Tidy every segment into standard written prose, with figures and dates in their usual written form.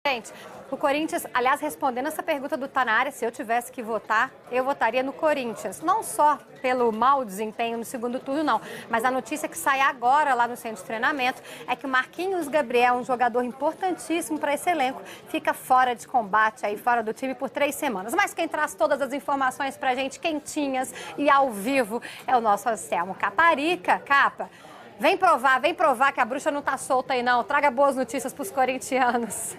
Gente, o Corinthians, aliás, respondendo essa pergunta do Tanara, se eu tivesse que votar, eu votaria no Corinthians. Não só pelo mau desempenho no segundo turno, não. Mas a notícia que sai agora lá no centro de treinamento é que o Marquinhos Gabriel, um jogador importantíssimo para esse elenco, fica fora de combate, aí fora do time por 3 semanas. Mas quem traz todas as informações pra gente, quentinhas e ao vivo, é o nosso Anselmo Caparica. Capa, vem provar que a bruxa não tá solta aí, não. Traga boas notícias pros corintianos.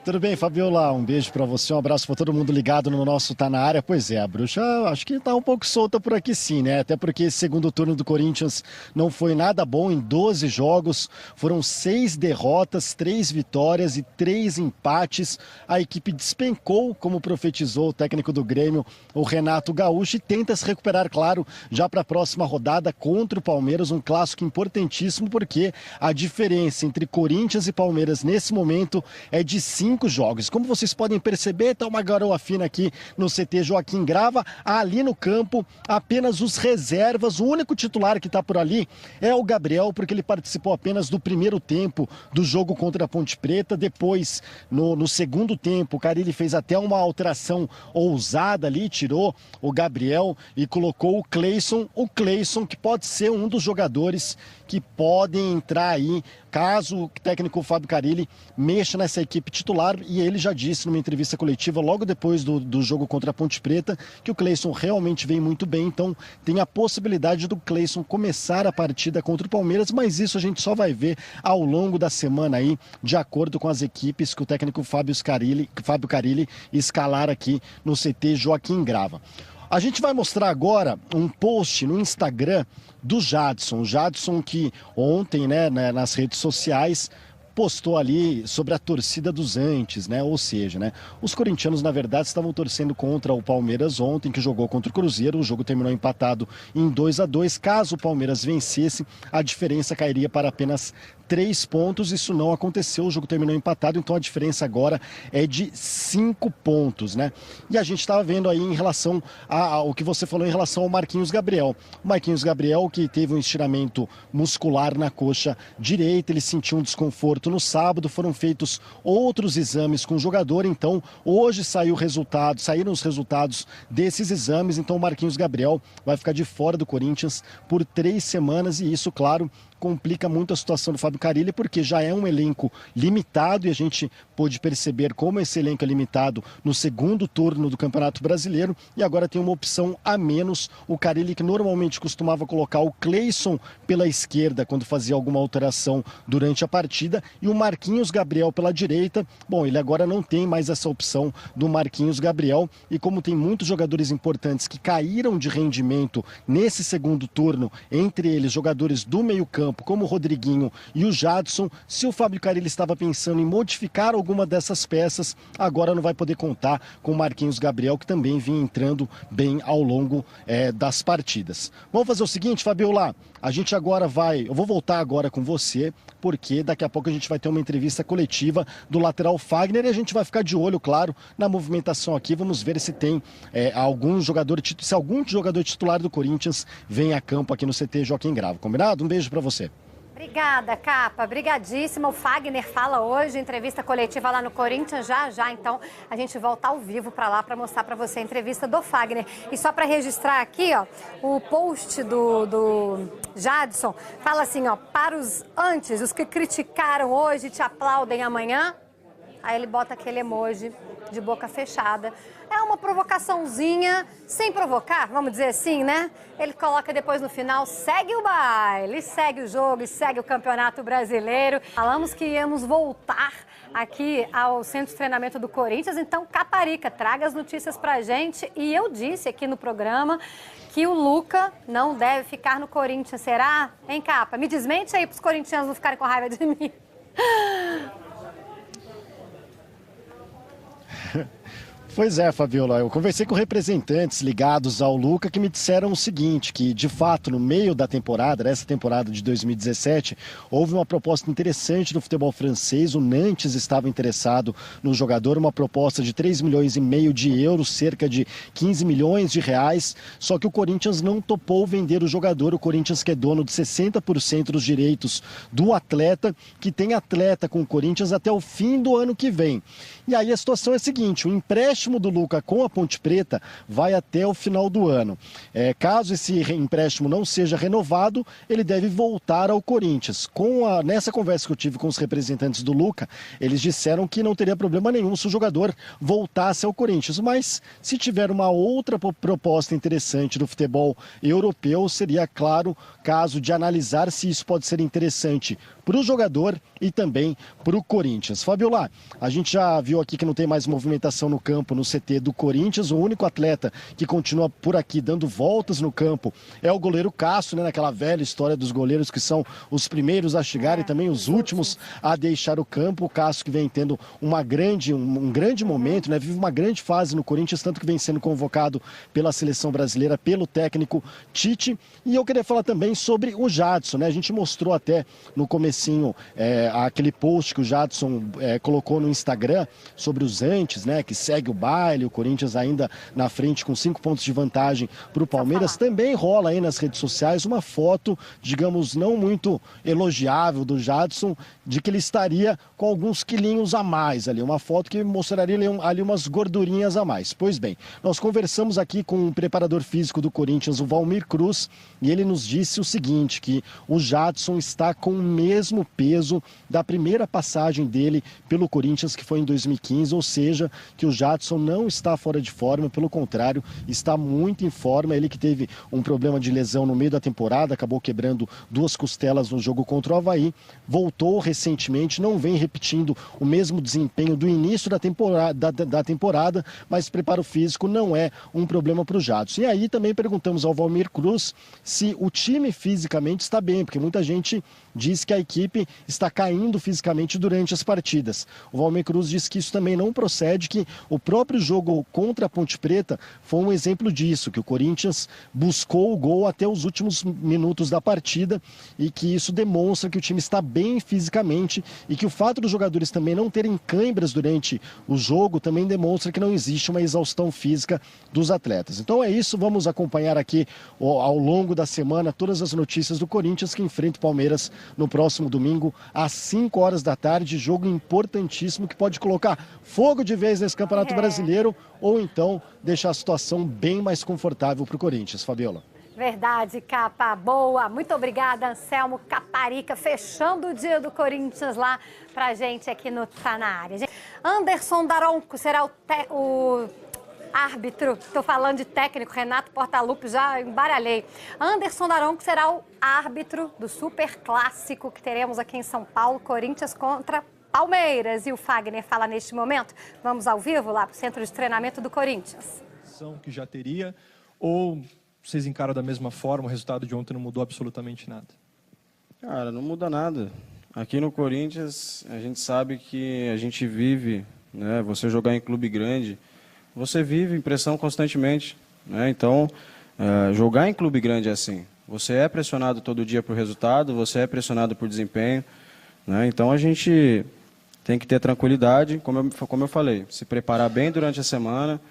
Tudo bem, Fabiola? Um beijo pra você, um abraço pra todo mundo ligado no nosso Tá Na Área. Pois é, a bruxa acho que tá um pouco solta por aqui sim, né? Até porque esse segundo turno do Corinthians não foi nada bom em 12 jogos. Foram 6 derrotas, 3 vitórias e 3 empates. A equipe despencou, como profetizou o técnico do Grêmio, o Renato Gaúcho, e tenta se recuperar, claro, já para a próxima rodada contra o Palmeiras. Um clássico importantíssimo porque a diferença entre Corinthians e Palmeiras nesse momento é de 5 jogos. Como vocês podem perceber, tá uma garoa fina aqui no CT Joaquim Grava. Ali no campo, apenas os reservas. O único titular que tá por ali é o Gabriel, porque ele participou apenas do primeiro tempo do jogo contra a Ponte Preta. Depois, no segundo tempo, o Carille fez até uma alteração ousada ali, tirou o Gabriel e colocou o Cleison. O Cleison, que pode ser um dos jogadores que podem entrar aí, caso o técnico Fábio Carille mexa nessa equipe titular. E ele já disse numa entrevista coletiva, logo depois do jogo contra a Ponte Preta, que o Cleison realmente vem muito bem. Então tem a possibilidade do Cleison começar a partida contra o Palmeiras, mas isso a gente só vai ver ao longo da semana aí, de acordo com as equipes que o técnico Fábio Carille escalar aqui no CT Joaquim Grava. A gente vai mostrar agora um post no Instagram do Jadson. O Jadson que ontem, né, nas redes sociais, postou ali sobre a torcida dos antes, né? Ou seja, né, os corintianos, na verdade, estavam torcendo contra o Palmeiras ontem, que jogou contra o Cruzeiro. O jogo terminou empatado em 2-2. Caso o Palmeiras vencesse, a diferença cairia para apenas 3 pontos. Isso não aconteceu, o jogo terminou empatado, então a diferença agora é de 5 pontos, né? E a gente estava vendo aí em relação ao que você falou em relação ao Marquinhos Gabriel. O Marquinhos Gabriel, que teve um estiramento muscular na coxa direita, ele sentiu um desconforto no sábado, foram feitos outros exames com o jogador, então hoje saíram os resultados desses exames, então o Marquinhos Gabriel vai ficar de fora do Corinthians por 3 semanas, e isso, claro, complica muito a situação do Fábio Carille, porque já é um elenco limitado, e a gente pôde perceber como esse elenco é limitado no segundo turno do Campeonato Brasileiro, e agora tem uma opção a menos. O Carille, que normalmente costumava colocar o Cleison pela esquerda quando fazia alguma alteração durante a partida, e o Marquinhos Gabriel pela direita. Bom, ele agora não tem mais essa opção do Marquinhos Gabriel, e como tem muitos jogadores importantes que caíram de rendimento nesse segundo turno, entre eles jogadores do meio-campo, como o Rodriguinho e o Jadson, se o Fábio Carille estava pensando em modificar alguma dessas peças, agora não vai poder contar com o Marquinhos Gabriel, que também vinha entrando bem ao longo das partidas. Vamos fazer o seguinte, Fabiola, eu vou voltar agora com você, porque daqui a pouco a gente vai ter uma entrevista coletiva do lateral Fagner, e a gente vai ficar de olho, claro, na movimentação aqui. Vamos ver se tem algum jogador titular do Corinthians vem a campo aqui no CT Joaquim Grava. Combinado? Um beijo pra você. Obrigada, Capa. Obrigadíssima. O Fagner fala hoje, entrevista coletiva lá no Corinthians. Já, então, a gente volta ao vivo para lá para mostrar para você a entrevista do Fagner. E só para registrar aqui, ó, o post do Jadson fala assim, ó, para os antes, os que criticaram hoje te aplaudem amanhã. Aí ele bota aquele emoji de boca fechada. É uma provocaçãozinha, sem provocar, vamos dizer assim, né? Ele coloca depois no final, segue o baile, segue o jogo e segue o Campeonato Brasileiro. Falamos que íamos voltar aqui ao centro de treinamento do Corinthians, então Caparica, traga as notícias pra gente. E eu disse aqui no programa que o Luca não deve ficar no Corinthians, será? Hein, Capa? Me desmente aí pros corintianos não ficarem com raiva de mim. Pois é, Fabiola, eu conversei com representantes ligados ao Luca que me disseram o seguinte, que de fato no meio da temporada, dessa temporada de 2017, houve uma proposta interessante do futebol francês, o Nantes estava interessado no jogador, uma proposta de 3,5 milhões de euros, cerca de 15 milhões de reais, só que o Corinthians não topou vender o jogador, o Corinthians que é dono de 60% dos direitos do atleta, que tem atleta com o Corinthians até o fim do ano que vem. E aí a situação é a seguinte, o empréstimo do Luca com a Ponte Preta vai até o final do ano. Caso esse empréstimo não seja renovado, ele deve voltar ao Corinthians. Nessa conversa que eu tive com os representantes do Luca, eles disseram que não teria problema nenhum se o jogador voltasse ao Corinthians, mas se tiver uma outra proposta interessante do futebol europeu, seria, claro, caso de analisar se isso pode ser interessante para o jogador e também para o Corinthians. Fabiola, a gente já viu aqui que não tem mais movimentação no campo no CT do Corinthians. O único atleta que continua por aqui dando voltas no campo é o goleiro Cássio, né? Naquela velha história dos goleiros que são os primeiros a chegar e também os últimos a deixar o campo. O Cássio que vem tendo um grande momento, né? Vive uma grande fase no Corinthians, tanto que vem sendo convocado pela seleção brasileira, pelo técnico Tite. E eu queria falar também sobre o Jadson, né? A gente mostrou até no comecinho aquele post que o Jadson colocou no Instagram sobre os antes, né? Que segue o baile, o Corinthians ainda na frente com 5 pontos de vantagem para o Palmeiras. Também rola aí nas redes sociais uma foto, digamos, não muito elogiável do Jadson, de que ele estaria com alguns quilinhos a mais ali. Uma foto que mostraria ali umas gordurinhas a mais. Pois bem, nós conversamos aqui com o preparador físico do Corinthians, o Valmir Cruz, e ele nos disse o seguinte, que o Jadson está com o mesmo peso da primeira passagem dele pelo Corinthians, que foi em 2015, ou seja, que o Jadson não está fora de forma, pelo contrário, está muito em forma. Ele que teve um problema de lesão no meio da temporada, acabou quebrando 2 costelas no jogo contra o Avaí, voltou recentemente, não vem repetindo o mesmo desempenho do início da temporada, mas preparo físico não é um problema para o Jadson. E aí também perguntamos ao Valmir Cruz se o time fisicamente está bem, porque muita gente diz que a equipe está caindo fisicamente durante as partidas. O Valmir Cruz diz que isso também não procede, que o próprio jogo contra a Ponte Preta foi um exemplo disso, que o Corinthians buscou o gol até os últimos minutos da partida e que isso demonstra que o time está bem fisicamente e que o fato dos jogadores também não terem câimbras durante o jogo também demonstra que não existe uma exaustão física dos atletas. Então é isso, vamos acompanhar aqui ao longo da semana todas as notícias do Corinthians, que enfrenta o Palmeiras no próximo domingo, às 5 horas da tarde, jogo importantíssimo que pode colocar fogo de vez nesse Campeonato Brasileiro ou então deixar a situação bem mais confortável para o Corinthians. Fabiola. Verdade, Capa. Boa. Muito obrigada, Anselmo Caparica, fechando o dia do Corinthians lá pra gente aqui no Tá Na Área. Anderson Daronco será o árbitro, estou falando de técnico, Renato Portaluppi, já embaralhei. Anderson Daronco será o árbitro do super clássico que teremos aqui em São Paulo, Corinthians contra Palmeiras. E o Fagner fala neste momento. Vamos ao vivo lá para o centro de treinamento do Corinthians. Que já teria, ou vocês encaram da mesma forma, o resultado de ontem não mudou absolutamente nada? Cara, não muda nada. Aqui no Corinthians, a gente sabe que a gente vive, né? Você jogar em clube grande, você vive pressão constantemente, né? Então, jogar em clube grande é assim. Você é pressionado todo dia por resultado, você é pressionado por desempenho, né? Então, a gente tem que ter tranquilidade, como eu falei, se preparar bem durante a semana,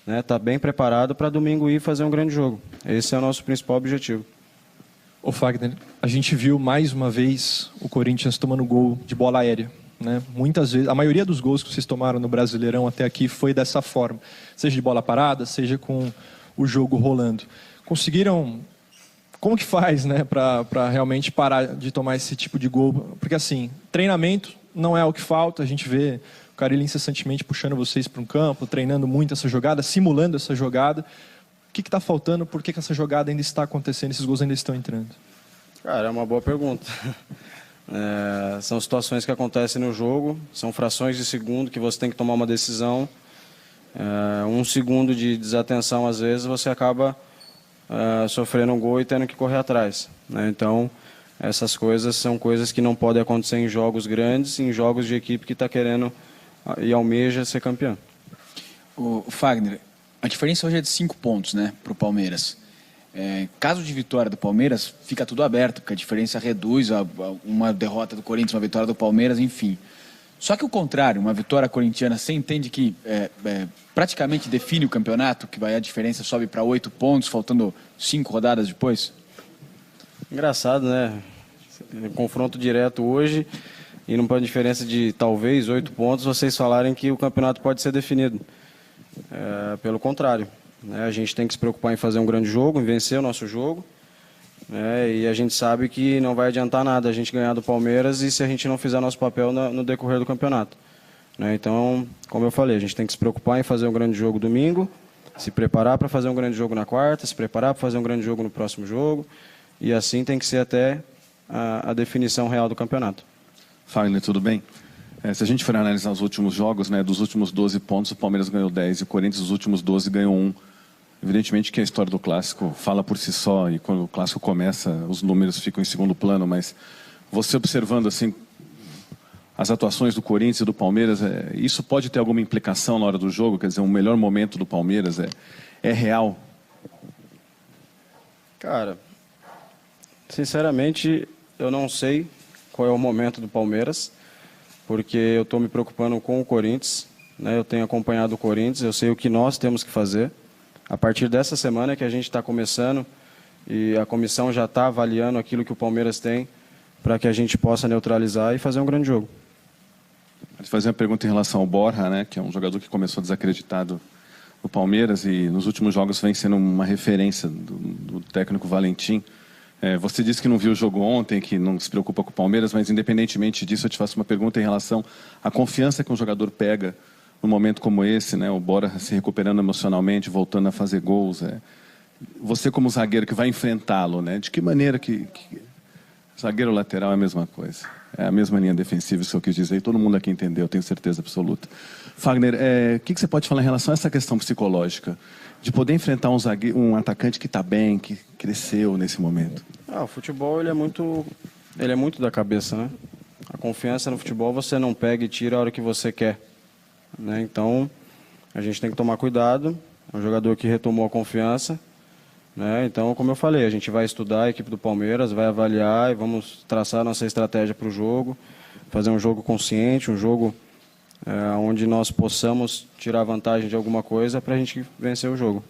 né? Tá bem preparado para domingo ir fazer um grande jogo. Esse é o nosso principal objetivo. Ô Fagner, a gente viu mais uma vez o Corinthians tomando gol de bola aérea, né? Muitas vezes, a maioria dos gols que vocês tomaram no Brasileirão até aqui foi dessa forma, seja de bola parada, seja com o jogo rolando. Conseguiram, como que faz, né, para realmente parar de tomar esse tipo de gol? Porque assim, treinamento não é o que falta, a gente vê o Carille incessantemente puxando vocês para um campo, treinando muito essa jogada, simulando essa jogada. O que está faltando? Por que essa jogada ainda está acontecendo, esses gols ainda estão entrando? Cara, é uma boa pergunta. São situações que acontecem no jogo, são frações de segundo que você tem que tomar uma decisão. 1 segundo de desatenção, às vezes, você acaba sofrendo um gol e tendo que correr atrás, né? Então, essas coisas são coisas que não podem acontecer em jogos grandes, em jogos de equipe que está querendo e almeja ser campeão. O Fagner, a diferença hoje é de 5 pontos, né, para o Palmeiras. Caso de vitória do Palmeiras, fica tudo aberto, porque a diferença reduz uma derrota do Corinthians, uma vitória do Palmeiras, enfim. Só que o contrário, uma vitória corintiana, você entende que praticamente define o campeonato, que a diferença sobe para 8 pontos, faltando 5 rodadas depois? Engraçado, né? Confronto direto hoje e numa diferença de talvez 8 pontos, vocês falarem que o campeonato pode ser definido. Pelo contrário, né? A gente tem que se preocupar em fazer um grande jogo, em vencer o nosso jogo. E a gente sabe que não vai adiantar nada a gente ganhar do Palmeiras e se a gente não fizer nosso papel no decorrer do campeonato. Então, como eu falei, a gente tem que se preocupar em fazer um grande jogo domingo, se preparar para fazer um grande jogo na quarta, se preparar para fazer um grande jogo no próximo jogo, e assim tem que ser até a definição real do campeonato. Fagner, tudo bem? Se a gente for analisar os últimos jogos, né, dos últimos 12 pontos, o Palmeiras ganhou 10 e o Corinthians, os últimos 12, ganhou 1. Evidentemente que a história do Clássico fala por si só e quando o Clássico começa, os números ficam em segundo plano, mas você observando assim as atuações do Corinthians e do Palmeiras, isso pode ter alguma implicação na hora do jogo? Quer dizer, um melhor momento do Palmeiras é real? Cara, sinceramente, eu não sei qual é o momento do Palmeiras, porque eu estou me preocupando com o Corinthians, né? Eu tenho acompanhado o Corinthians, eu sei o que nós temos que fazer. A partir dessa semana que a gente está começando e a comissão já está avaliando aquilo que o Palmeiras tem para que a gente possa neutralizar e fazer um grande jogo. Vou fazer uma pergunta em relação ao Borja, né, que é um jogador que começou desacreditado no Palmeiras e nos últimos jogos vem sendo uma referência do técnico Valentim. Você disse que não viu o jogo ontem, que não se preocupa com o Palmeiras, mas independentemente disso eu te faço uma pergunta em relação à confiança que um jogador pega num momento como esse, né, o Borja se recuperando emocionalmente, voltando a fazer gols. Você como zagueiro que vai enfrentá-lo, né, de que maneira que zagueiro lateral é a mesma coisa? É a mesma linha defensiva, isso que eu quis dizer, e todo mundo aqui entendeu, tenho certeza absoluta. Fagner, o que você pode falar em relação a essa questão psicológica, de poder enfrentar um atacante que está bem, que cresceu nesse momento? O futebol ele é muito da cabeça, né? A confiança no futebol você não pega e tira a hora que você quer, né? Então, a gente tem que tomar cuidado. É um jogador que retomou a confiança, né? Então, como eu falei, a gente vai estudar a equipe do Palmeiras, vai avaliar e vamos traçar nossa estratégia para o jogo, fazer um jogo consciente, um jogo onde nós possamos tirar vantagem de alguma coisa para a gente vencer o jogo.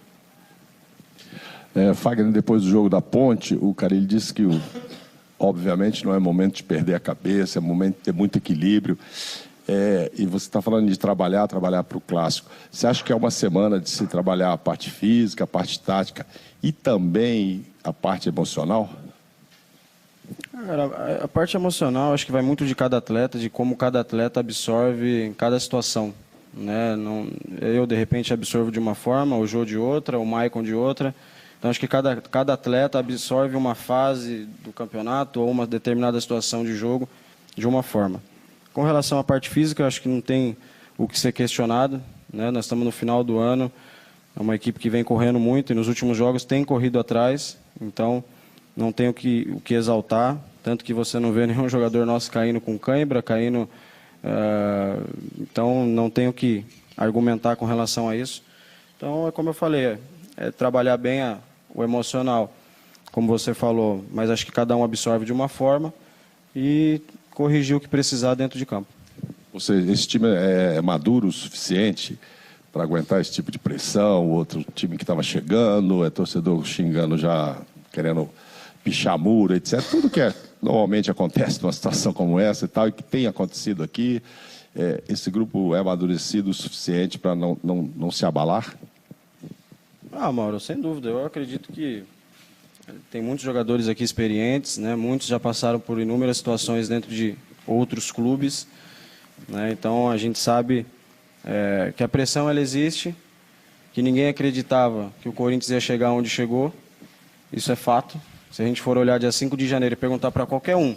Fagner, depois do jogo da Ponte, o Carille disse que, obviamente, não é momento de perder a cabeça, é momento de ter muito equilíbrio. E você está falando de trabalhar para o Clássico. Você acha que é uma semana de se trabalhar a parte física, a parte tática e também a parte emocional? A parte emocional acho que vai muito de cada atleta, de como cada atleta absorve em cada situação, né? Eu, de repente, absorvo de uma forma, o Jô de outra, o Maicon de outra. Então, acho que cada atleta absorve uma fase do campeonato ou uma determinada situação de jogo de uma forma. Com relação à parte física, acho que não tem o que ser questionado, né? Nós estamos no final do ano, é uma equipe que vem correndo muito e nos últimos jogos tem corrido atrás, então não tem o que exaltar, tanto que você não vê nenhum jogador nosso caindo com cãibra, então não tem o que argumentar com relação a isso. Então, é como eu falei, trabalhar bem o emocional, como você falou, mas acho que cada um absorve de uma forma e corrigir o que precisar dentro de campo. Esse time é maduro o suficiente para aguentar esse tipo de pressão? Outro time que estava chegando, torcedor xingando já, querendo pichar muro, etc. Tudo que normalmente acontece numa situação como essa e tal, e que tem acontecido aqui, esse grupo é amadurecido o suficiente para não se abalar? Mauro, sem dúvida. Eu acredito que tem muitos jogadores aqui experientes, né? Muitos já passaram por inúmeras situações dentro de outros clubes, né? Então a gente sabe que a pressão ela existe, que ninguém acreditava que o Corinthians ia chegar onde chegou, isso é fato. Se a gente for olhar dia 5 de janeiro e perguntar para qualquer um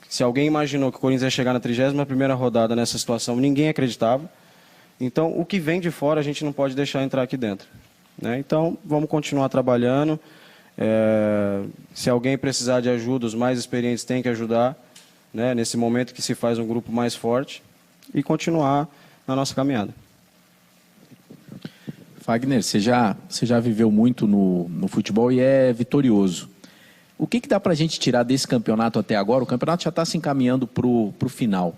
se alguém imaginou que o Corinthians ia chegar na 31ª rodada nessa situação, ninguém acreditava. Então o que vem de fora a gente não pode deixar entrar aqui dentro, né? Então vamos continuar trabalhando. Se alguém precisar de ajuda, os mais experientes têm que ajudar, né, nesse momento que se faz um grupo mais forte e continuar na nossa caminhada. Fagner, você já viveu muito no futebol e é vitorioso. O que dá para a gente tirar desse campeonato até agora? O campeonato já está se encaminhando para o final.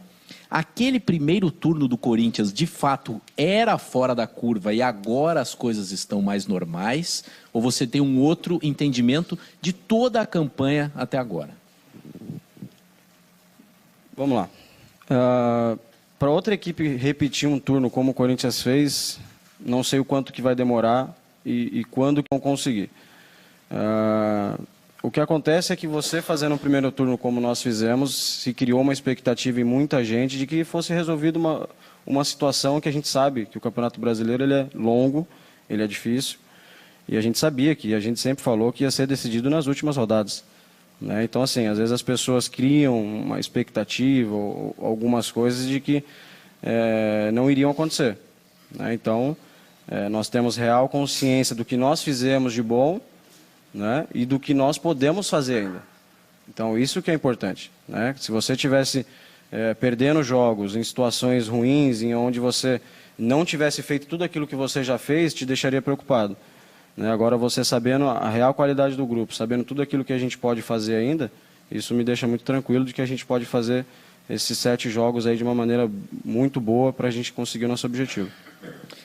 Aquele primeiro turno do Corinthians, de fato, era fora da curva e agora as coisas estão mais normais? Ou você tem um outro entendimento de toda a campanha até agora? Vamos lá. Para outra equipe repetir um turno como o Corinthians fez, não sei o quanto que vai demorar e quando que vão conseguir. O que acontece é que você fazendo o primeiro turno como nós fizemos, se criou uma expectativa em muita gente de que fosse resolvida uma situação que a gente sabe que o Campeonato Brasileiro ele é longo, ele é difícil, e a gente sabia que, a gente sempre falou que ia ser decidido nas últimas rodadas. Né? Então, assim, às vezes as pessoas criam uma expectativa ou algumas coisas de que não iriam acontecer. Né? Então, nós temos real consciência do que nós fizemos de bom, né? E do que nós podemos fazer ainda. Então, isso que é importante. Né? Se você estivesse perdendo jogos em situações ruins, em onde você não tivesse feito tudo aquilo que você já fez, te deixaria preocupado. Né? Agora, você sabendo a real qualidade do grupo, sabendo tudo aquilo que a gente pode fazer ainda, isso me deixa muito tranquilo de que a gente pode fazer esses 7 jogos aí de uma maneira muito boa para a gente conseguir o nosso objetivo.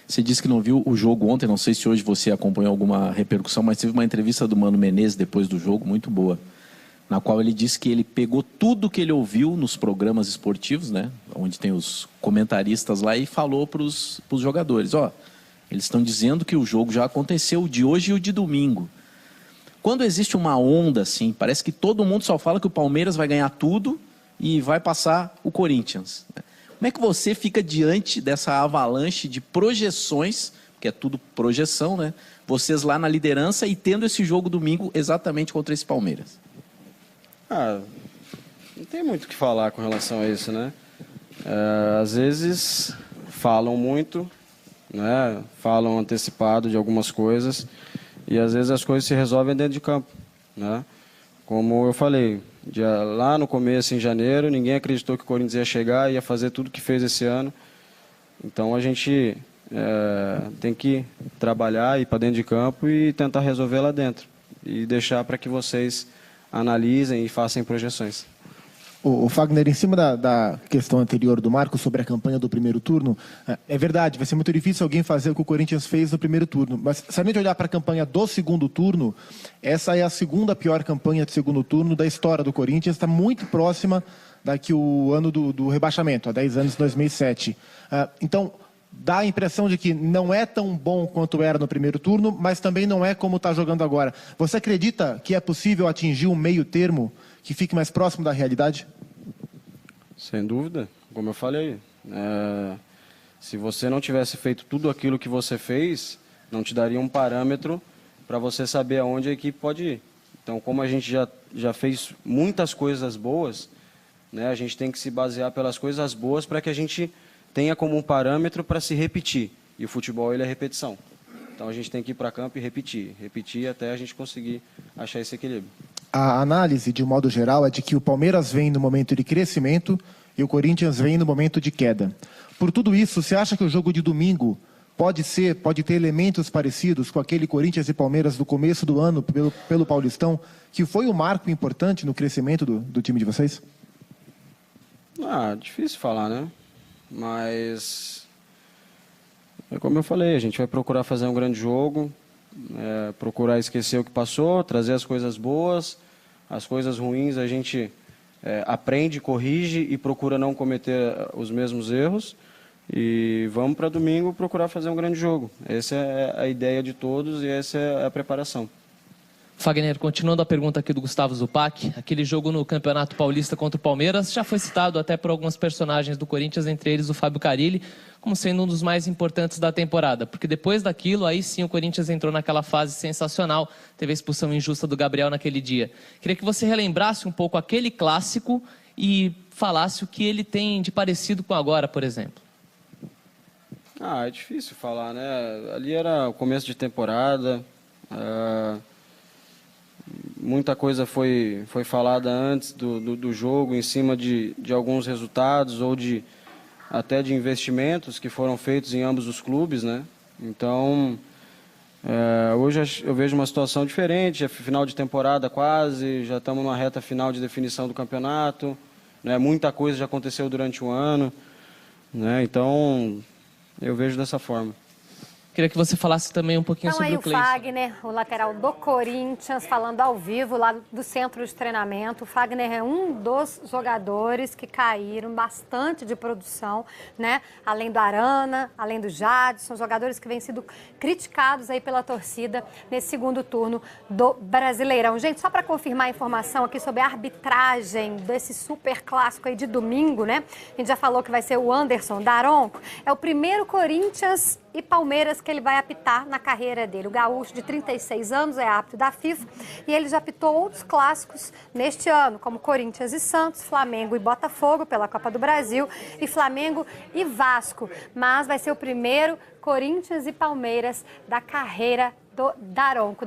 Você disse que não viu o jogo ontem, não sei se hoje você acompanhou alguma repercussão, mas teve uma entrevista do Mano Menezes depois do jogo, muito boa, na qual ele disse que ele pegou tudo que ele ouviu nos programas esportivos, né, onde tem os comentaristas lá, e falou para os jogadores, eles estão dizendo que o jogo já aconteceu, o de hoje e o de domingo. Quando existe uma onda assim, parece que todo mundo só fala que o Palmeiras vai ganhar tudo e vai passar o Corinthians. Como é que você fica diante dessa avalanche de projeções, que é tudo projeção, né? Vocês lá na liderança e tendo esse jogo domingo exatamente contra esse Palmeiras? Não tem muito o que falar com relação a isso, né? Às vezes falam muito, né? Falam antecipado de algumas coisas e às vezes as coisas se resolvem dentro de campo, né? Como eu falei, lá no começo, em janeiro, ninguém acreditou que o Corinthians ia chegar e ia fazer tudo que fez esse ano. Então a gente tem que trabalhar, ir para dentro de campo e tentar resolver lá dentro. E deixar para que vocês analisem e façam projeções. O Fagner, em cima da questão anterior do Marco sobre a campanha do primeiro turno, é verdade, vai ser muito difícil alguém fazer o que o Corinthians fez no primeiro turno. Mas se a gente olhar para a campanha do segundo turno, essa é a segunda pior campanha de segundo turno da história do Corinthians, está muito próxima daqui o ano do rebaixamento, há 10 anos, 2007. Então, dá a impressão de que não é tão bom quanto era no primeiro turno, mas também não é como está jogando agora. Você acredita que é possível atingir um meio termo que fique mais próximo da realidade? Sem dúvida, como eu falei, se você não tivesse feito tudo aquilo que você fez, não te daria um parâmetro para você saber aonde a equipe pode ir. Então, como a gente já fez muitas coisas boas, né, a gente tem que se basear pelas coisas boas para que a gente tenha como um parâmetro para se repetir. E o futebol ele é repetição. Então, a gente tem que ir para campo e repetir até a gente conseguir achar esse equilíbrio. A análise, de um modo geral, é de que o Palmeiras vem no momento de crescimento e o Corinthians vem no momento de queda. Por tudo isso, você acha que o jogo de domingo pode ter elementos parecidos com aquele Corinthians e Palmeiras do começo do ano pelo Paulistão, que foi um marco importante no crescimento do time de vocês? Difícil falar, né? Mas, como eu falei, a gente vai procurar fazer um grande jogo, procurar esquecer o que passou, trazer as coisas boas, as coisas ruins a gente aprende, corrige e procura não cometer os mesmos erros. E vamos para domingo procurar fazer um grande jogo. Essa é a ideia de todos e essa é a preparação. Fagner, continuando a pergunta aqui do Gustavo Zupac, aquele jogo no Campeonato Paulista contra o Palmeiras já foi citado até por alguns personagens do Corinthians, entre eles o Fábio Carille, como sendo um dos mais importantes da temporada, porque depois daquilo, aí sim o Corinthians entrou naquela fase sensacional, teve a expulsão injusta do Gabriel naquele dia. Queria que você relembrasse um pouco aquele clássico e falasse o que ele tem de parecido com agora, por exemplo. É difícil falar, né? Ali era o começo de temporada, muita coisa foi falada antes do jogo, em cima de alguns resultados ou até de investimentos que foram feitos em ambos os clubes, né? Então, Hoje eu vejo uma situação diferente, é final de temporada quase, já estamos numa reta final de definição do campeonato, né? Muita coisa já aconteceu durante o ano, né? Então eu vejo dessa forma. Queria que você falasse também um pouquinho sobre o Cleison. Então aí o Fagner, o lateral do Corinthians, falando ao vivo lá do centro de treinamento. O Fagner é um dos jogadores que caíram bastante de produção, né? Além do Arana, além do Jadson, jogadores que vêm sido criticados aí pela torcida nesse segundo turno do Brasileirão. Gente, só para confirmar a informação aqui sobre a arbitragem desse super clássico aí de domingo, né? A gente já falou que vai ser o Anderson Daronco. É o primeiro Corinthians e Palmeiras que ele vai apitar na carreira dele. O gaúcho de 36 anos é árbitro da FIFA e ele já apitou outros clássicos neste ano, como Corinthians e Santos, Flamengo e Botafogo pela Copa do Brasil e Flamengo e Vasco. Mas vai ser o primeiro Corinthians e Palmeiras da carreira do Daronco.